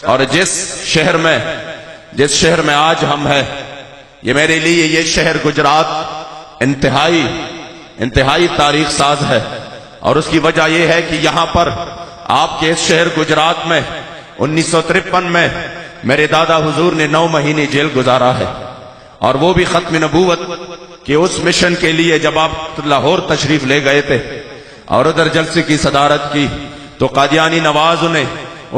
اور جس شہر میں آج ہم ہیں، یہ میرے لیے یہ شہر گجرات انتہائی تاریخ ساز ہے، اور اس کی وجہ یہ ہے کہ یہاں پر آپ کے اس شہر گجرات میں 1953 میں میرے دادا حضور نے 9 مہینے جیل گزارا ہے، اور وہ بھی ختم نبوت کہ اس مشن کے لیے جب آپ لاہور تشریف لے گئے تھے اور ادھر جلسے کی صدارت کی تو قادیانی نواز نے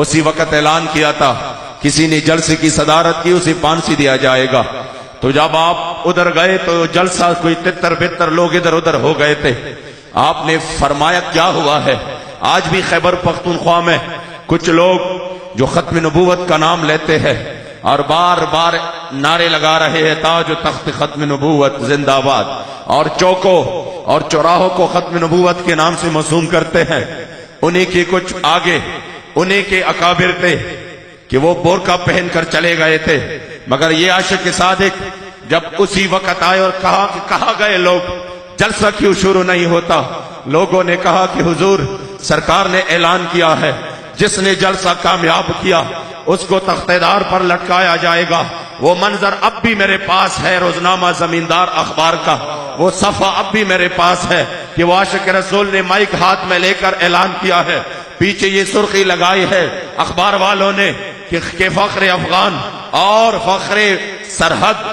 اسی وقت اعلان کیا تھا کسی نے جلسے کی صدارت کی اسے پھانسی دیا جائے گا۔ تو جب آپ ادھر گئے تو جلسہ کوئی 73 لوگ ادھر ادھر ہو گئے تھے، آپ نے فرمایا کیا ہوا ہے؟ آج بھی خیبر پختونخوا میں کچھ لوگ جو ختم نبوت کا نام لیتے ہیں اور بار بار نعرے لگا رہے ہیں تاج و تخت ختم نبوت زندہ باد، اور چوکوں اور چوراہوں کو ختم نبوت کے نام سے موسوم کرتے ہیں، انہیں کے کچھ آگے انہیں کے اکابر تھے کہ وہ برقع پہن کر چلے گئے تھے، مگر یہ عاشق صادق جب اسی وقت آئے اور کہا کہ کہاں گئے لوگ، جلسہ کیوں شروع نہیں ہوتا؟ لوگوں نے کہا کہ حضور سرکار نے اعلان کیا ہے جس نے جلسہ کامیاب کیا اس کو تختہ دار پر لٹکایا جائے گا۔ وہ منظر اب بھی میرے پاس ہے، روزنامہ زمیندار اخبار کا وہ صفحہ اب بھی میرے پاس ہے کہ وہ عاشق رسول نے مائک ہاتھ میں لے کر اعلان کیا ہے، پیچھے یہ سرخی لگائی ہے اخبار والوں نے کہ فخر افغان اور فخر سرحد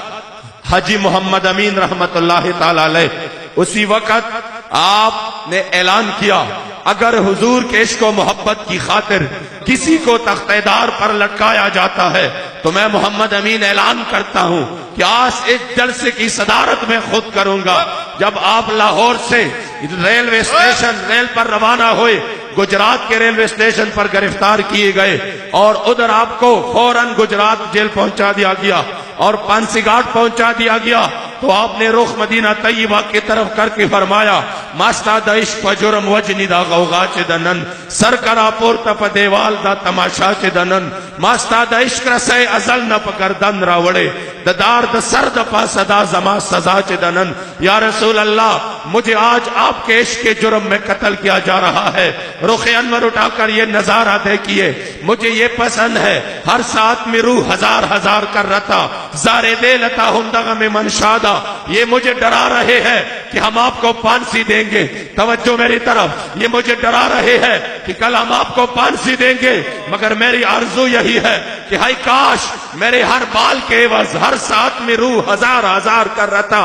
حاجی محمد امین رحمت اللہ تعالی علیہ، اسی وقت آپ نے اعلان کیا اگر حضور کے عشق و محبت کی خاطر کسی کو تختہ دار پر لٹکایا جاتا ہے تو میں محمد امین اعلان کرتا ہوں کہ آج اس جلسے کی صدارت میں خود کروں گا۔ جب آپ لاہور سے ریلوے اسٹیشن ریل پر روانہ ہوئے، گجرات کے ریلوے اسٹیشن پر گرفتار کیے گئے اور ادھر آپ کو فوراً گجرات جیل پہنچا دیا گیا اور پانسی گھاٹ پہنچا دیا گیا، تو آپ نے رخ مدینہ طیبہ کی طرف کر کے فرمایا ماستا دا عشق جرم وجنی دا غوغا چے دنن سرکرا پورتا پا دیوال دا تماشا چے دنن ماستا دا عشق رسے ازل نا پکردن راوڑے دا دار دا سر دا پا صدا زما سزا چے دنن۔ یا رسول اللہ مجھے آج آپ کے عشق کے جرم میں قتل کیا جا رہا ہے، رخ انور اٹھا کر یہ نظارہ دیکھیے، مجھے یہ پسند ہے ہر ساتھ میں روح ہزار ہزار کر رہتا زارے دے لتا ہندگا میں منشادہ، یہ مجھے ڈرا رہے ہیں کہ ہم آپ کو پھانسی دیں گے، توجہ میری طرف، یہ مجھے ڈرا رہے ہیں کہ کل ہم آپ کو پھانسی دیں گے، مگر میری آرزو یہی ہے کہ ہائی کاش میرے ہر بال کے عوض ہر ساتھ میں روح ہزار ہزار کر رہتا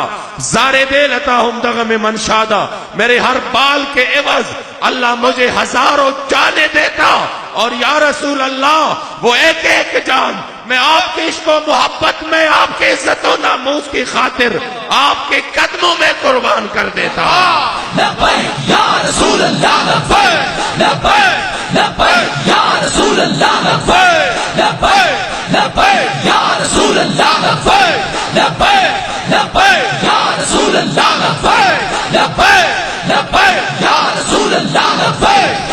زارے دے لتا ہندگا میں منشادہ، میرے ہر بال کے عوض اللہ مجھے ہزاروں جانے دیتا، اور یا رسول اللہ وہ ایک ایک جان میں آپ کے عشق و محبت میں آپ کے عزت و ناموس کی خاطر آپ کے قدموں میں قربان کر دیتا۔ لبیک یا رسول اللہ، لبیک لبیک لبیک یا رسول اللہ، لبیک لبیک لبیک یا رسول اللہ، لبیک لبیک لبیک یا رسول اللہ، لبیک لبیک لبیک یا رسول اللہ، لبیک